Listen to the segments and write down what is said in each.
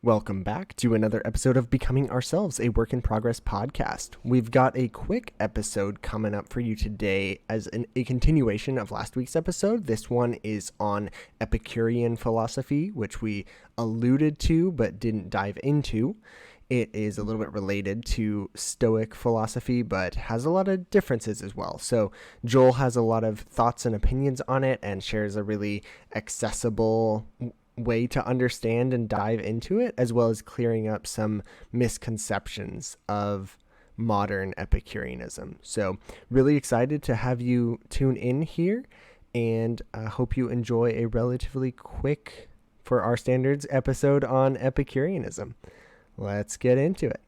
Welcome back to another episode of Becoming Ourselves, a work in progress podcast. We've got a quick episode coming up for you today as a continuation of last week's episode. This one is on Epicurean philosophy, which we alluded to but didn't dive into. It is a little bit related to Stoic philosophy, but has a lot of differences as well. So Joel has a lot of thoughts and opinions on it and shares a really accessible way to understand and dive into it, as well as clearing up some misconceptions of modern Epicureanism. So really excited to have you tune in here, and I hope you enjoy a relatively quick, for our standards, episode on Epicureanism. Let's get into it.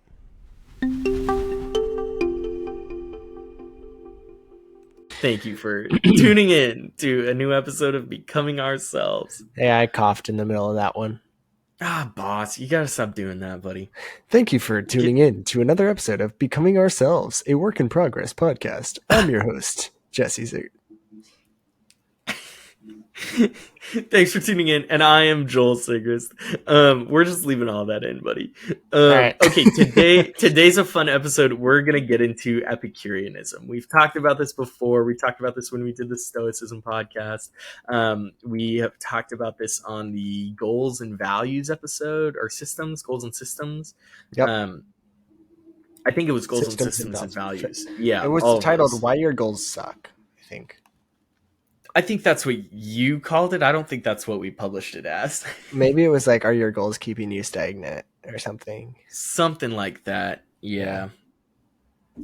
Thank you for tuning in to a new episode of Becoming Ourselves. Hey, I coughed in the middle of that one. Boss, you gotta stop doing that, buddy. Thank you for tuning in to another episode of Becoming Ourselves, a work in progress podcast. I'm your host, Jesse Sigrist. Thanks for tuning in, and I am Joel Sigrist. We're just leaving all that in, buddy. Right. Okay, today's a fun episode. We're gonna get into Epicureanism. We've talked about this before. We talked about this when we did the Stoicism podcast. We have talked about this on the goals and values episode, or goals and systems. Yep. I think it was goals and systems and values. Yeah, it was titled "Why Your Goals Suck," I think. I think that's what you called it. I don't think that's what we published it as. Maybe it was like, "Are your goals keeping you stagnant?" or something. Something like that. Yeah.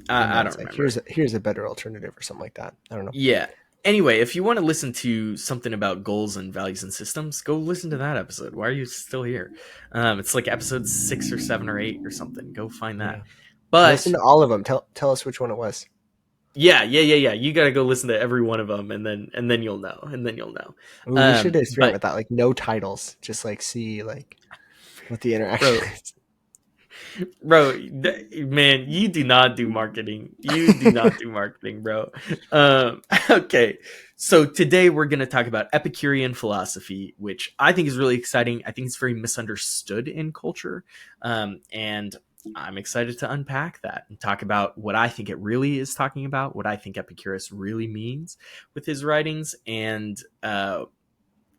I don't remember. Here's a better alternative or something like that. I don't know. Yeah. Anyway, if you want to listen to something about goals and values and systems, go listen to that episode. Why are you still here? It's like episode 6 or 7 or 8 or something. Go find that. Yeah. But listen to all of them. Tell us which one it was. Yeah. You got to go listen to every one of them, and then you'll know. Ooh, we should experiment with that, like no titles, just like see like what the interaction is. Bro, man, you do not do marketing. Bro. Okay, so today we're going to talk about Epicurean philosophy, which I think is really exciting. I think it's very misunderstood in culture, and I'm excited to unpack that and talk about what I think it really is talking about, what I think Epicurus really means with his writings, and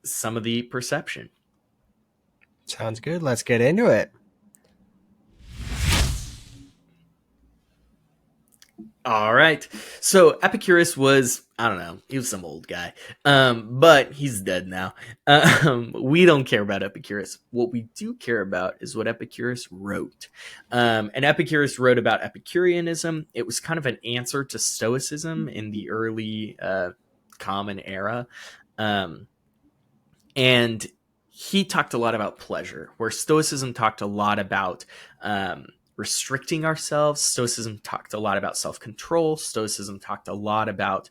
some of the perception. Sounds good. Let's get into it. All right. So Epicurus was, I don't know, he was some old guy, but he's dead now. We don't care about Epicurus. What we do care about is what Epicurus wrote. And Epicurus wrote about Epicureanism. It was kind of an answer to Stoicism in the early Common Era. And he talked a lot about pleasure, where Stoicism talked a lot about restricting ourselves. Stoicism talked a lot about self-control. Stoicism talked a lot about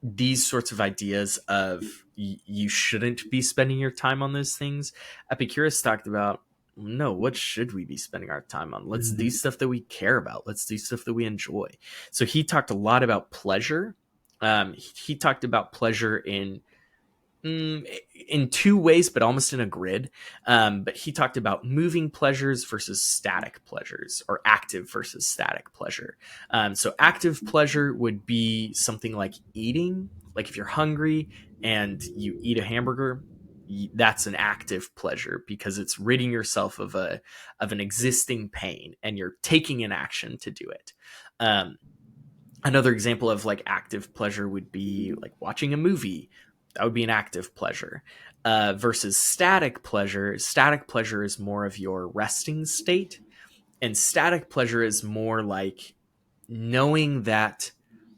these sorts of ideas of you shouldn't be spending your time on those things. Epicurus talked about, no, what should we be spending our time on? Let's do stuff that we care about. Let's do stuff that we enjoy. So he talked a lot about pleasure. He talked about pleasure in two ways, but almost in a grid. But he talked about moving pleasures versus static pleasures, or active versus static pleasure. So active pleasure would be something like eating. Like if you're hungry and you eat a hamburger, that's an active pleasure because it's ridding yourself of an existing pain and you're taking an action to do it. Another example of like active pleasure would be like watching a movie. That would be an active pleasure versus static pleasure. Static pleasure is more of your resting state. And static pleasure is more like knowing that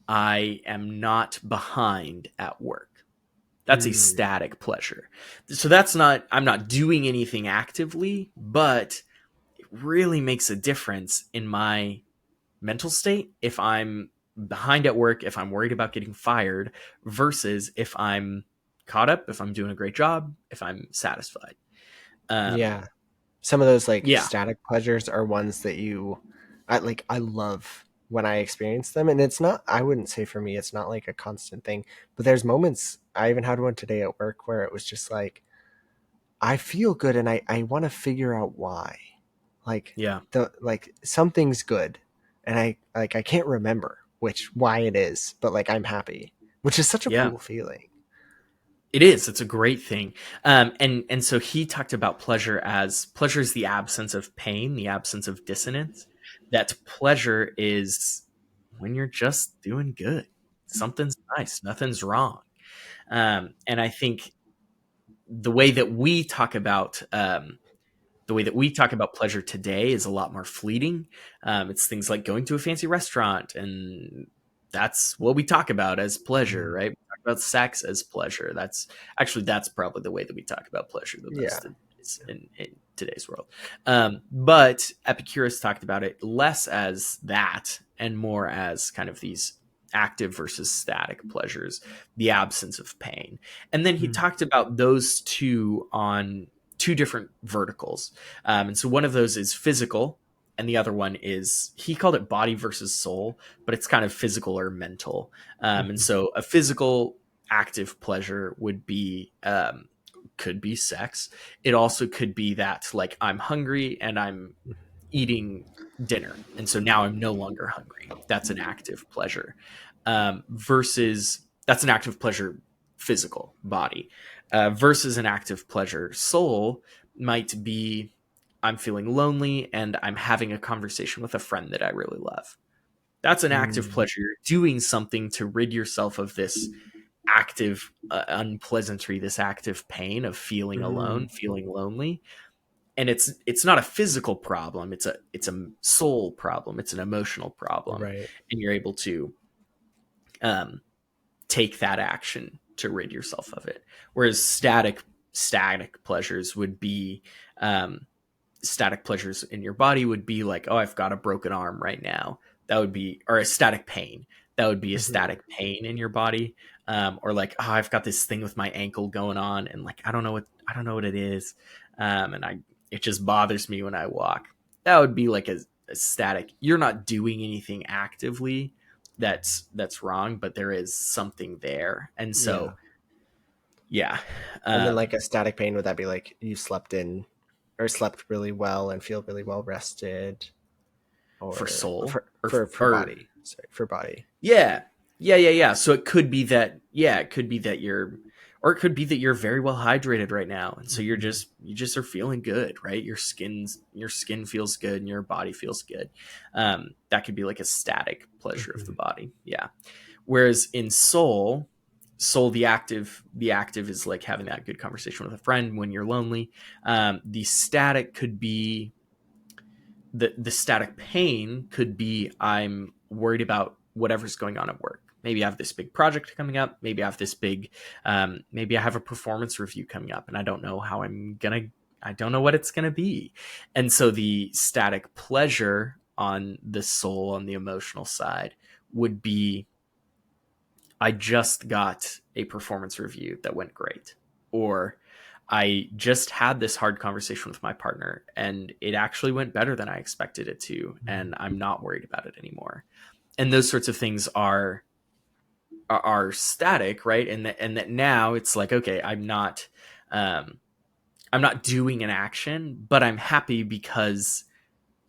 I am not behind at work. That's a static pleasure. So I'm not doing anything actively, but it really makes a difference in my mental state if I'm behind at work, if I'm worried about getting fired, versus if I'm caught up, if I'm doing a great job, if I'm satisfied. Some of those static pleasures are ones that I love when I experience them. And it's not, I wouldn't say for me, it's not like a constant thing, but there's moments, I even had one today at work where it was just like, I feel good and I want to figure out why. Like Yeah. something's good and I can't remember why it is, but like I'm happy, which is such a Yeah. cool feeling. It is. It's a great thing. And so he talked about pleasure is the absence of pain, the absence of dissonance. That pleasure is when you're just doing good. Something's nice, nothing's wrong. And I think the way that we talk about pleasure today is a lot more fleeting. It's things like going to a fancy restaurant, and that's what we talk about as pleasure, Mm. right? We talk about sex as pleasure. That's probably the way that we talk about pleasure the Yeah. most in today's world. But Epicurus talked about it less as that and more as kind of these active versus static pleasures, the absence of pain. And then he Mm. talked about those two on two different verticals. And so one of those is physical, and the other one is, he called it body versus soul, but it's kind of physical or mental. And Mhm. so a physical active pleasure would be, could be sex. It also could be that, like, I'm hungry and I'm eating dinner. And so now I'm no longer hungry. That's an active pleasure. Versus that's an active pleasure, physical body, versus an active pleasure, soul, might be, I'm feeling lonely and I'm having a conversation with a friend that I really love. That's an active Mm. pleasure. You're doing something to rid yourself of this active unpleasantry, this active pain of feeling alone, Mm. feeling lonely. And it's not a physical problem, it's a soul problem, it's an emotional problem. Right. And you're able to um, take that action to rid yourself of it. Whereas static pleasures would be, um, static pleasures in your body would be like, oh, I've got a broken arm right now. That would be, or a static pain. That would be a Mhm. static pain in your body. Or like, oh, I've got this thing with my ankle going on, and like, I don't know what it is. And it just bothers me when I walk. That would be like a static. You're not doing anything actively that's wrong, but there is something there. And Yeah. so, yeah. And then like Um, a static pain, would that be like you slept in or slept really well and feel really well rested, for or soul for or body? Sorry, for body. Yeah. Yeah. So it could be that, yeah, it could be that you're, or it could be that you're very well hydrated right now. And so Mhm. you just are feeling good, right? Your skin feels good and your body feels good. That could be like a static pleasure of the Mhm. body. Yeah. Whereas in soul, the active is like having that good conversation with a friend when you're lonely. The static could be, the static pain could be, I'm worried about whatever's going on at work. Maybe I have this big project coming up. Maybe I have this big, maybe I have a performance review coming up, and I don't know how I don't know what it's gonna be. And so the static pleasure on the soul, on the emotional side, would be, I just got a performance review that went great. Or I just had this hard conversation with my partner and it actually went better than I expected it to. And I'm not worried about it anymore. And those sorts of things are static, right? And that now it's like, okay, um, I'm not doing an action, but I'm happy because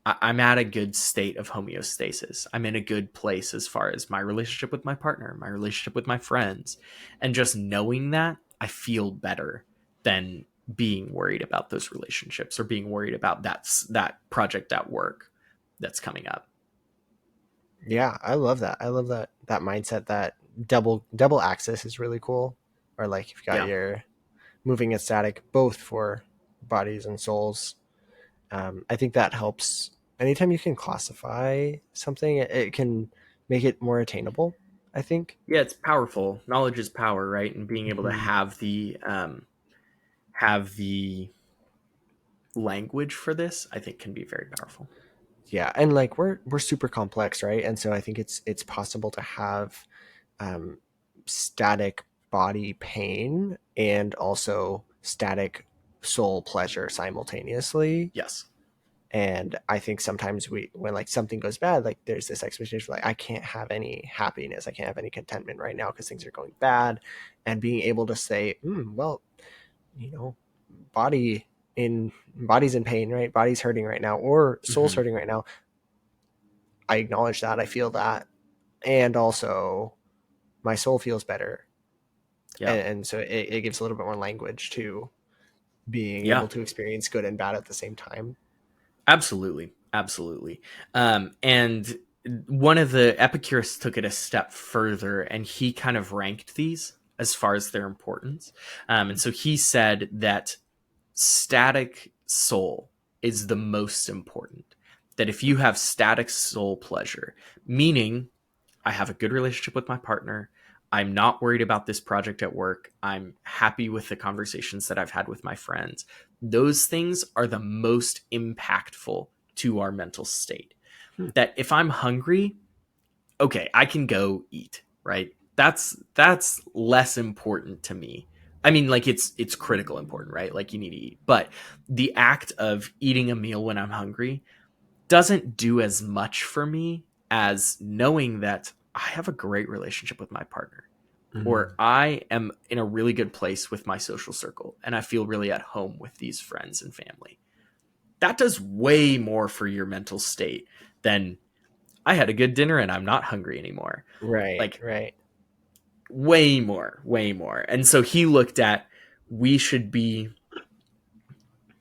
I'm at a good state of homeostasis. I'm in a good place as far as my relationship with my partner, my relationship with my friends. And just knowing that, I feel better than being worried about those relationships or being worried about that project at work that's coming up. Yeah, I love that. I love that mindset. That double axis is really cool. Or like you've got Yeah. your moving and static both for bodies and souls. I think that helps. Anytime you can classify something, it can make it more attainable, I think. Yeah, it's powerful. Knowledge is power, right? And being able to Mhm. have the language for this, I think, can be very powerful. Yeah, and like we're super complex, right? And so I think it's possible to have um, static body pain and also static soul pleasure simultaneously. Yes. And I think sometimes when like something goes bad, like there's this expectation like I can't have any happiness, I can't have any contentment right now because things are going bad, and being able to say, well, you know, body's in pain, right? Body's hurting right now, or soul's Hmm. hurting right now. I acknowledge that. I feel that. And also my soul feels better. Yeah. And so it gives a little bit more language to being Yeah. able to experience good and bad at the same time. Absolutely. Absolutely. And one of the Epicurists took it a step further, and he kind of ranked these as far as their importance. And so he said that static soul is the most important. That if you have static soul pleasure, meaning I have a good relationship with my partner, I'm not worried about this project at work, I'm happy with the conversations that I've had with my friends, those things are the most impactful to our mental state. Hmm. That if I'm hungry, okay, I can go eat, right? That's less important to me. I mean, like it's critical important, right? Like you need to eat. But the act of eating a meal when I'm hungry doesn't do as much for me as knowing that I have a great relationship with my partner, Mm. or I am in a really good place with my social circle and I feel really at home with these friends and family. That does way more for your mental state than I had a good dinner and I'm not hungry anymore. Right, Like right. way more, way more. And so he looked at we should be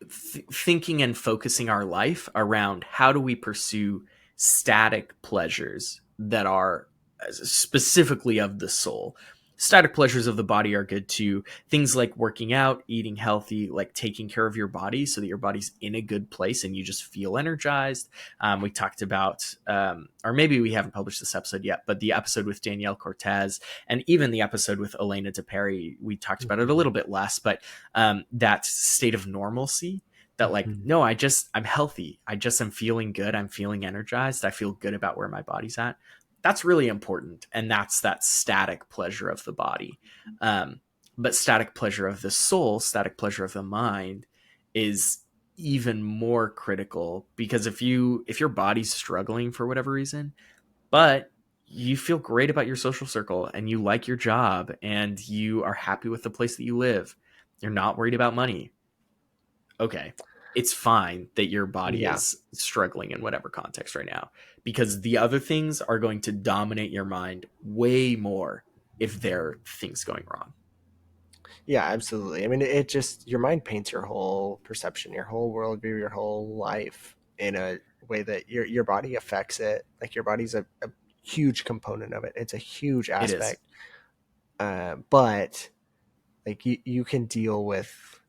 thinking and focusing our life around how do we pursue static pleasures that are specifically of the soul. Static pleasures of the body are good too. Things like working out, eating healthy, like taking care of your body so that your body's in a good place and you just feel energized. We talked about, or maybe we haven't published this episode yet, but the episode with Danielle Cortez and even the episode with Elena DePerry, we talked about it a Mhm. little bit less, but that state of normalcy, that like Mhm. no, I'm healthy, I just am feeling good, I'm feeling energized, I feel good about where my body's at. That's really important, and that's that static pleasure of the body. um, but static pleasure of the soul, static pleasure of the mind is even more critical, because if your body's struggling for whatever reason, but you feel great about your social circle and you like your job and you are happy with the place that you live, you're not worried about money, okay, it's fine that your body Yeah. is struggling in whatever context right now, because the other things are going to dominate your mind way more if there are things going wrong. Yeah, absolutely. I mean, it just, your mind paints your whole perception, your whole worldview, your whole life in a way that your body affects it. Like your body's a huge component of it. It's a huge It is. aspect. But like you can deal with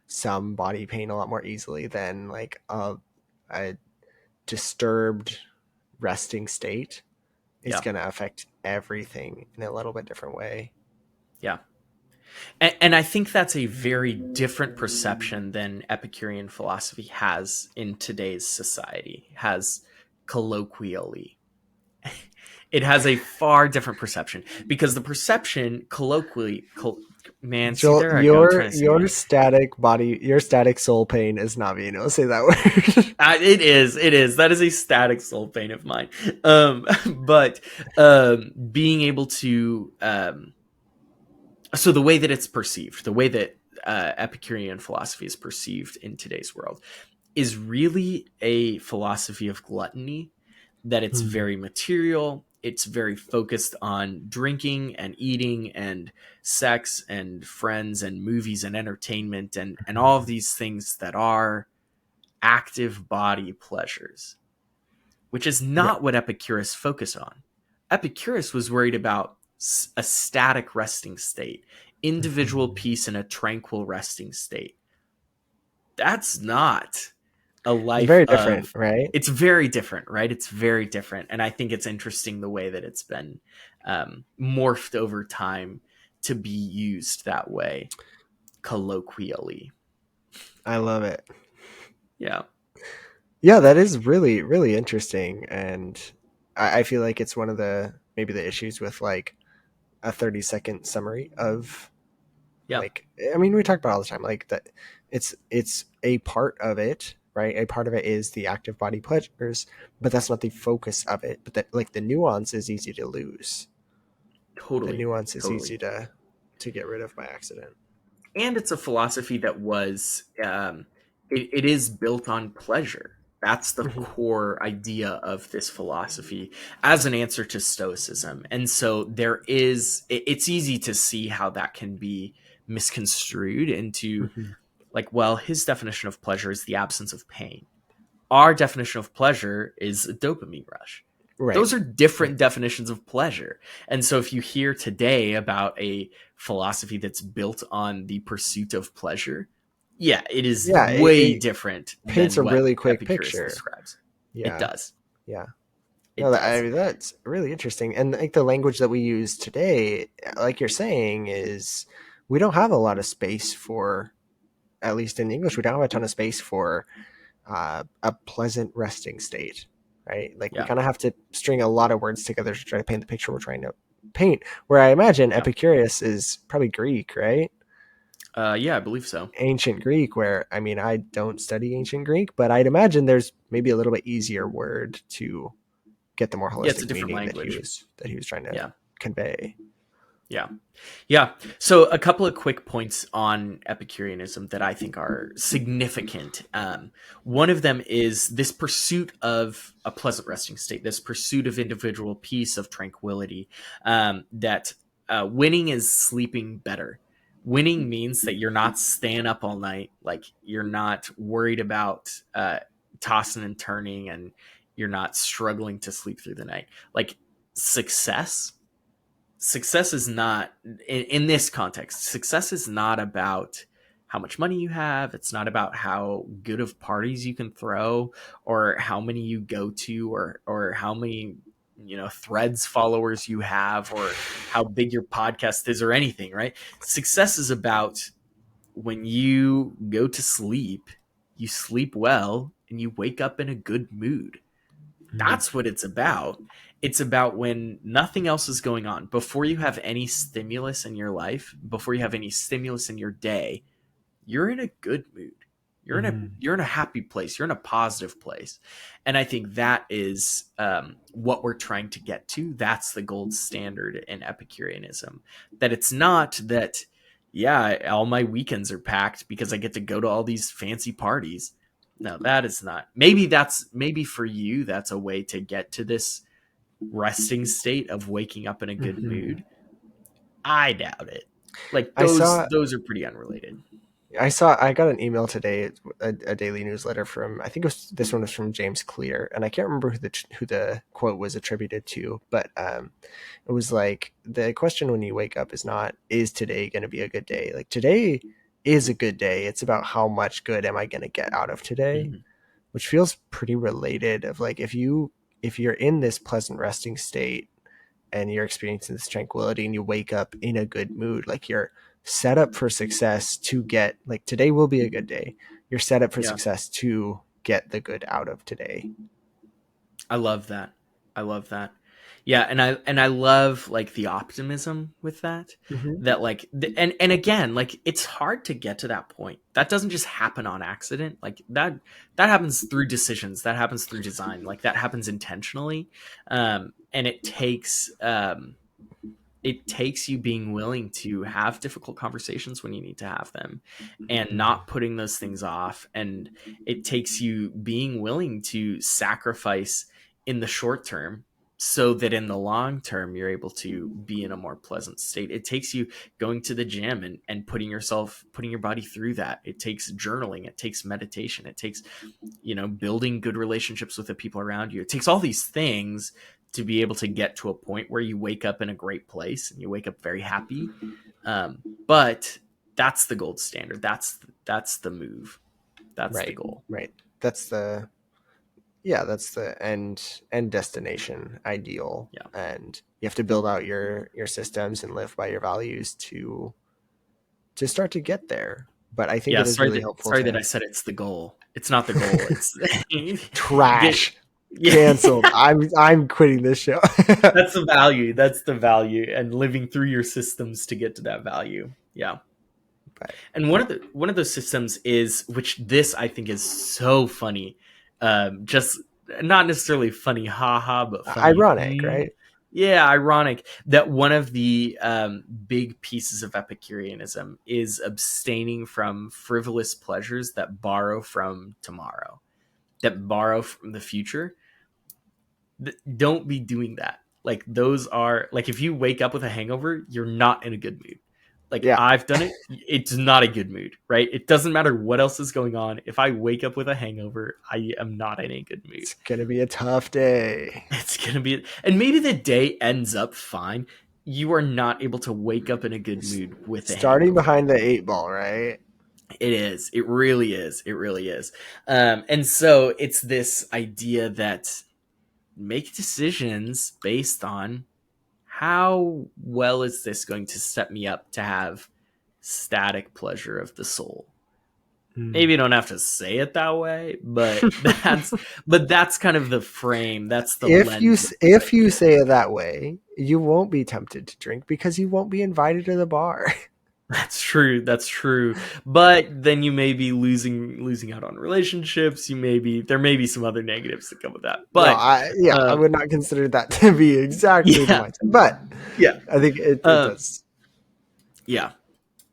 some body pain a lot more easily than like a disturbed resting state is Yeah. going to affect everything in a little bit different way. Yeah. And I think that's a very different perception than Epicurean philosophy has in today's society, has colloquially. It has a far different perception, because the perception colloquially, man, see, Joel, there I go trying to say it your again. static body, your static soul pain is not being able to say that word. It is. It is. That is a static soul pain of mine. But being able to, so the way that it's perceived, the way that Epicurean philosophy is perceived in today's world, is really a philosophy of gluttony. That it's Hmm. very material. It's very focused on drinking and eating and sex and friends and movies and entertainment and all of these things that are active body pleasures, which is Yeah. not what Epicurus focused on. Epicurus was worried about a static resting state, individual Mhm. peace in a tranquil resting state. That's not a It's life very different, of, right? it's very different, right? It's very different. And I think it's interesting the way that it's been morphed over time to be used that way, colloquially. I love it. Yeah. Yeah, that is really, really interesting. And I feel like it's one of the maybe the issues with like a 30-second summary of Yeah. like, I mean, we talk about it all the time, like that it's a part of it, right? A part of it is the active body pleasures, but that's not the focus of it. But that like the nuance is easy to lose. The Totally. nuance is Totally. easy to get rid of by accident. and it's a philosophy that was it is built on pleasure. That's the Hmm. core idea of this philosophy as an answer to Stoicism. And so it's easy to see how that can be misconstrued into Hmm. like, well, his definition of pleasure is the absence of pain. Our definition of pleasure is a dopamine rush. Right. Those are different definitions of pleasure. And so if you hear today about a philosophy that's built on the pursuit of pleasure, yeah, it is Yeah, way it different paints than a what really quick Epicurus picture. describes. It Yeah. does. Yeah. It No, does. that's really interesting. And like the language that we use today, like you're saying, is we don't have a lot of space for, at least in English, we don't have a ton of space for a pleasant resting state, right? Like we Yeah. kind of have to string a lot of words together to try to paint the picture we're trying to paint. Where I imagine Yeah. Epicurus is probably Greek, right? Yeah, I believe so. Ancient Greek, where I mean, I don't study ancient Greek, but I'd imagine there's maybe a little bit easier word to get the more Yeah, it's a holistic different meaning language. that he was trying to Yeah. convey. Yeah. Yeah. So a couple of quick points on Epicureanism that I think are significant. One of them is this pursuit of a pleasant resting state, this pursuit of individual peace, of tranquility, that winning is sleeping better. Winning means that you're not staying up all night, like you're not worried about tossing and turning, and you're not struggling to sleep through the night. Like success is not in this context, success is not about how much money you have. It's not about how good of parties you can throw, or how many you go to, or how many threads followers you have, or how big your podcast is, or anything, right? Success is about when you go to sleep, you sleep well and you wake up in a good mood. Mhm. That's what it's about. It's about when nothing else is going on, before you have any stimulus in your life, before you have any stimulus in your day, you're in a good mood. Mhm. You're in a happy place. You're in a positive place. And I think that is what we're trying to get to. That's the gold standard in Epicureanism. That it's not that, yeah, all my weekends are packed because I get to go to all these fancy parties. No, that is not. Maybe for you, that's a way to get to this resting state of waking up in a good Mhm. mood. I doubt it. Like I those saw those are pretty unrelated. I got an email today, a daily newsletter from, I think it was, this one was from James Clear, and I can't remember who the quote was attributed to, but it was like, the question when you wake up is not, is today going to be a good day? Like, today is a good day. It's about how much good am I going to get out of today, Mhm. which feels pretty related. Of like, if you're in this pleasant resting state and you're experiencing this tranquility and you wake up in a good mood, like you're set up for success to get, like, today will be a good day. You're set up for Yeah. success to get the good out of today. I love that. I love that. Yeah, and I love like the optimism with that. Mm-hmm. That like and again, like it's hard to get to that point. That doesn't just happen on accident. Like that happens through decisions. That happens through design. Like that happens intentionally. And it takes you being willing to have difficult conversations when you need to have them, and not putting those things off. And it takes you being willing to sacrifice in the short term so that in the long term you're able to be in a more pleasant state. It takes you going to the gym and putting your body through that. It takes journaling, it takes meditation, it takes building good relationships with the people around you. It takes all these things to be able to get to a point where you wake up in a great place and you wake up very happy. But that's the gold standard. That's the move. That's the Right. goal. Right. That's the, yeah, that's the end destination ideal. Yeah. And you have to build out your systems and live by your values to start to get there. But I think Yeah. it is really helpful Sorry that I to said it's the goal. It's not the goal. It's get trash. yeah. Canceled. I'm quitting this show. That's the value. That's the value, and living through your systems to get to that value. Yeah. But And one of those systems is, which this I think is so funny, just not necessarily funny haha, but funny ironic, right? Yeah, ironic that one of the big pieces of Epicureanism is abstaining from frivolous pleasures that borrow from tomorrow, that borrow from the future. Don't be doing that. Like, those are like, if you wake up with a hangover, you're not in a good mood. Like, Yeah, I've done it. It's not a good mood, right? It doesn't matter what else is going on. If I wake up with a hangover, I am not in a good mood. it's gonna be a tough day. It's gonna be, and maybe the day ends up fine. You are not able to wake up in a good mood with a Starting hangover. behind the eight ball, right? It is. It really is. It really is. And so it's this idea that make decisions based on how well is this going to set me up to have static pleasure of the soul. Maybe you don't have to say it that way, but that's kind of the frame. That's the lens of this If you idea. say it that way, you won't be tempted to drink because you won't be invited to the bar. That's true. That's true. But then you may be losing out on relationships. There may be some other negatives that come with that. No, But I would not consider that to be exactly the yeah, mindset, but yeah, I think it um, does. yeah,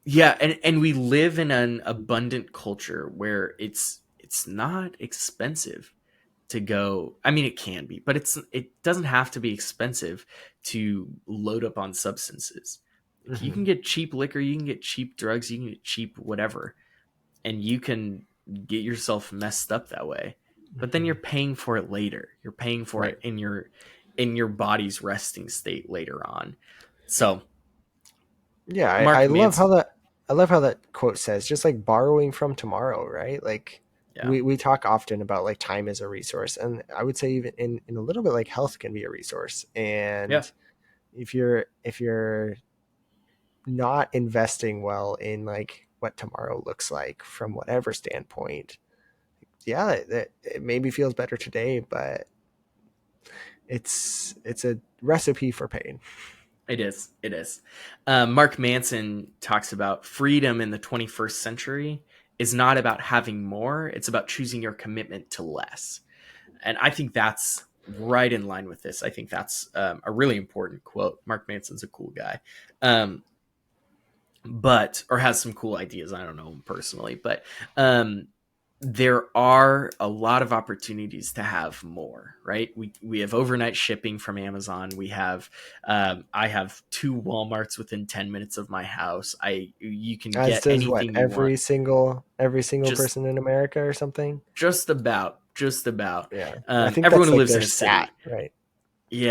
yeah. And we live in an abundant culture where it's not expensive to go. I mean, it can be, but it doesn't have to be expensive to load up on substances. Like, you Hmm. can get cheap liquor, you can get cheap drugs, you can get cheap whatever, and you can get yourself messed up that way. But then Hmm. you're paying for it later. You're paying for Right. it in your body's resting state later on. So Yeah, Mark Manson, I love how that quote says, just like borrowing from tomorrow, right? Like yeah, we talk often about like time as a resource, and I would say even in a little bit like health can be a resource. yeah, And if you're not investing well in like what tomorrow looks like from whatever standpoint, yeah, it maybe feels better today, but it's a recipe for pain. it is. It is. Mark Manson talks about freedom in the 21st century is not about having more; it's about choosing your commitment to less. And I think that's right in line with this. I think that's a really important quote. Mark Manson's a cool guy, um, but or has some cool ideas. I don't know him personally, but um, there are a lot of opportunities to have more. Right? We have overnight shipping from Amazon. We have I have two WalMarts within 10 minutes of my house. I You can As get does what anything you want. every single Just person in America or something. just about. Yeah, I think Everyone that's who like lives their in a stat, city. right?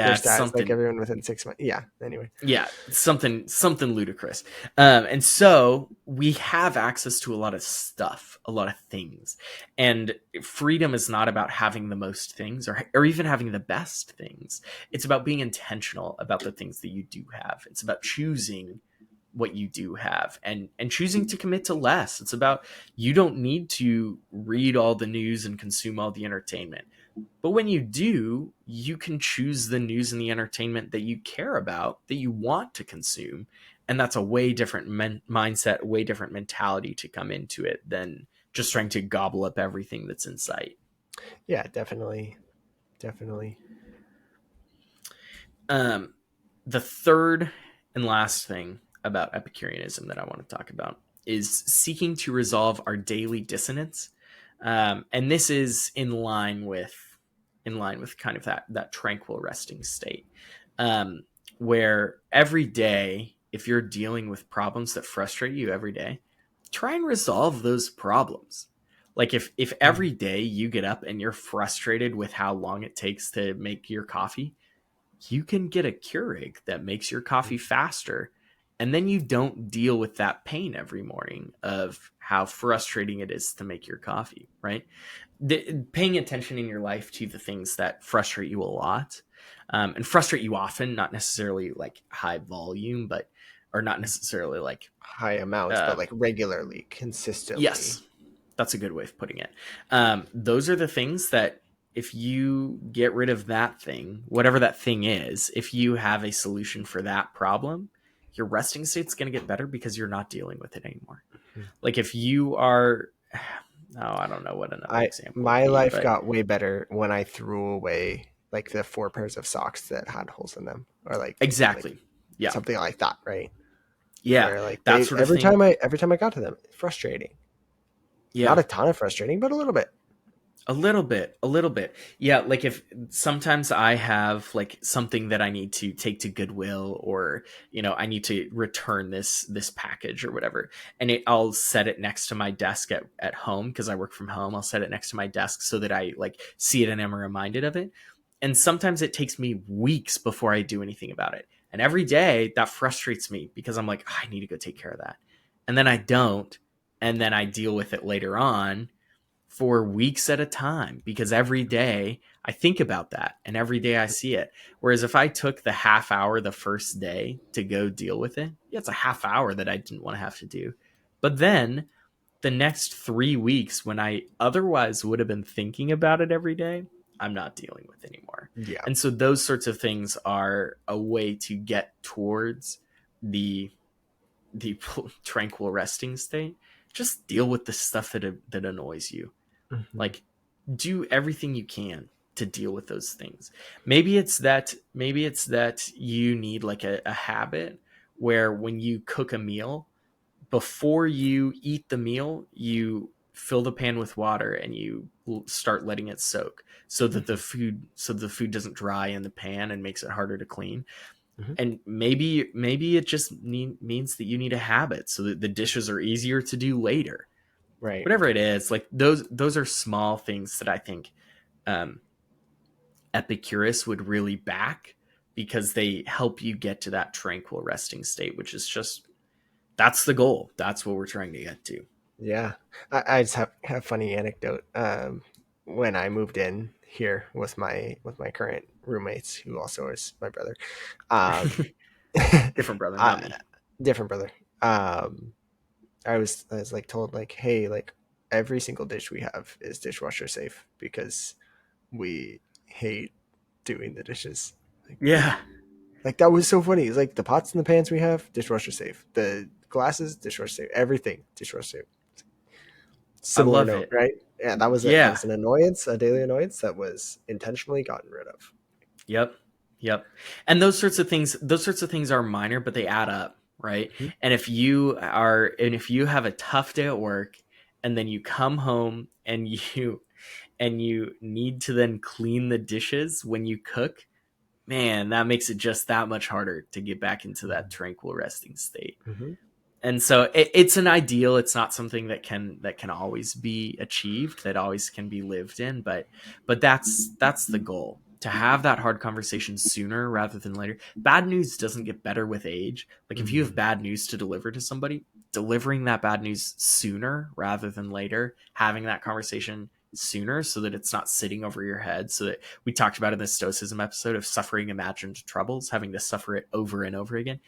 Their Yeah, it's stat is like something. everyone within 6 months. Yeah. Anyway. Yeah, something ludicrous. And so we have access to a lot of stuff, a lot of things, and freedom is not about having the most things or even having the best things. It's about being intentional about the things that you do have. It's about choosing what you do have and choosing to commit to less. It's about, you don't need to read all the news and consume all the entertainment, but when you do, you can choose the news and the entertainment that you care about, that you want to consume. And that's a way different mindset, way different mentality to come into it than just trying to gobble up everything that's in sight. Yeah, definitely, definitely. Um, the third and last thing about Epicureanism that I want to talk about is seeking to resolve our daily dissonance, and this is in line with kind of that tranquil resting state, um, where every day, if you're dealing with problems that frustrate you every day, try and resolve those problems. Like, if every day you get up and you're frustrated with how long it takes to make your coffee, you can get a Keurig that makes your coffee faster. And then you don't deal with that pain every morning of how frustrating it is to make your coffee, right? Paying attention in your life to the things that frustrate you a lot, and frustrate you often, not necessarily like high volume, but, or not necessarily like, High amounts, but uh, like regularly, consistently. yes, that's a good way of putting it. Those are the things that, if you get rid of that thing, whatever that thing is, if you have a solution for that problem, your resting state's going to get better because you're not dealing with it anymore. Like, if you are, oh, I don't know what another I example would My be, life but got way better when I threw away like the 4 pairs of socks that had holes in them, or like Exactly. Yeah. something like that, right? Yeah. Where like That they sort of thing. every time I got to them, it's frustrating. Not Yeah. a ton of frustrating, but a little bit. A little bit. Yeah, like if sometimes I have like something that I need to take to Goodwill, or I need to return this package or whatever, and I'll set it next to my desk at home because I work from home. I'll set it next to my desk so that I like see it and am reminded of it. And sometimes it takes me weeks before I do anything about it. And every day that frustrates me because I'm like, "Oh, I need to go take care of that." And then I don't, and then I deal with it later on for weeks at a time because every day I think about that and every day I see it. Whereas if I took the half hour the first day to go deal with it, yeah, it's a half hour that I didn't want to have to do. But then the next 3 weeks, when I otherwise would have been thinking about it every day, I'm not dealing with anymore. Yeah. And so those sorts of things are a way to get towards the the tranquil resting state. Just deal with the stuff that annoys you. Hmm. Like, do everything you can to deal with those things. Maybe it's that you need like a habit where when you cook a meal, before you eat the meal, you fill the pan with water and you start letting it soak so that Hmm. the food doesn't dry in the pan and makes it harder to clean. Hmm. And maybe it just means that you need a habit so that the dishes are easier to do later. Right. Whatever it is, like those are small things that I think um, Epicurus would really back because they help you get to that tranquil resting state, which is just that's the goal. That's what we're trying to get to. Yeah. I just have funny anecdote. When I moved in here with my current roommates, who also is my brother, um, Different brother, not I, me. different brother. Um, I was like told like, hey, like every single dish we have is dishwasher safe because we hate doing the dishes. Like, Yeah, like that was so funny. It's like the pots and the pans we have, dishwasher safe. The glasses, dishwasher safe. Everything, dishwasher safe. I Similar love note, it. right? Yeah, that Yeah. was an annoyance, a daily annoyance that was intentionally gotten rid of. Yep. Yep. And those sorts of things are minor, but they add up, right? Mhm. And if you have a tough day at work and then you come home and you need to then clean the dishes when you cook, man, that makes it just that much harder to get back into that tranquil resting state. Hmm. And so it's an ideal. It's not something that can always be achieved, that always can be lived in, but that's the goal, to have that hard conversation sooner rather than later. Bad news doesn't get better with age. Like if you have Hmm. bad news to deliver to somebody, delivering that bad news sooner rather than later, having that conversation sooner so that it's not sitting over your head, so that we talked about in the stoicism episode of suffering imagined troubles, having to suffer it over and over again.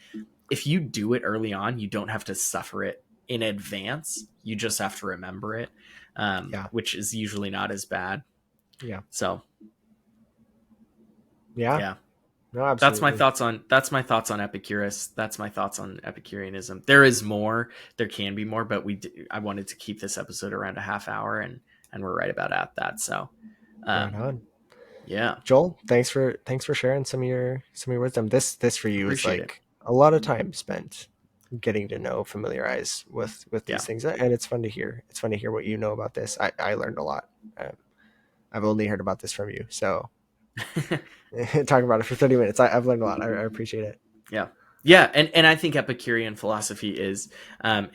If you do it early on, you don't have to suffer it in advance. You just have to remember it, Yeah. which is usually not as bad. Yeah. So Yeah. yeah, No, that's my absolutely. thoughts on that's my thoughts on Epicurus. That's my thoughts on Epicureanism. There is more. There can be more, but I wanted to keep this episode around a half hour, and we're right about at that. So Right um, on. yeah, Joel, thanks for sharing some of your wisdom. This for you is appreciate it. like a lot of time spent getting to know, familiarize with Yeah. these things, and it's fun to hear. It's fun to hear what you know about this. I learned a lot. I've only heard about this from you, so talking about it for 30 minutes, I've learned a lot. I appreciate it. Yeah. Yeah, and I think Epicurean philosophy is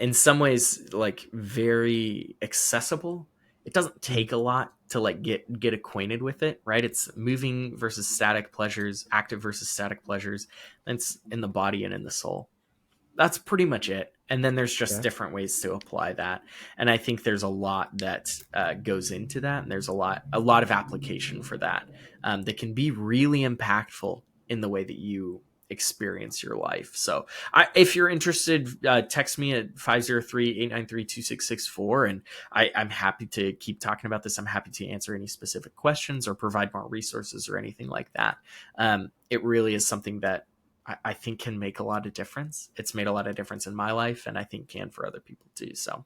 in some ways like very accessible. It doesn't Mhm. take a lot to like get acquainted with it, right? It's moving versus static pleasures, active versus static pleasures. And it's in the body and in the soul. That's pretty much it. And then there's just Yeah. different ways to apply that. And I think there's a lot that goes into that, and there's a lot of application for that that can be really impactful in the way that you experience your life. So if you're interested, text me at 503-893-2664, and I'm happy to keep talking about this. I'm happy to answer any specific questions or provide more resources or anything like that. It really is something that I think can make a lot of difference. It's made a lot of difference in my life, and I think can for other people too. So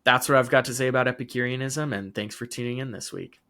that's what I've got to say about Epicureanism, and thanks for tuning in this week.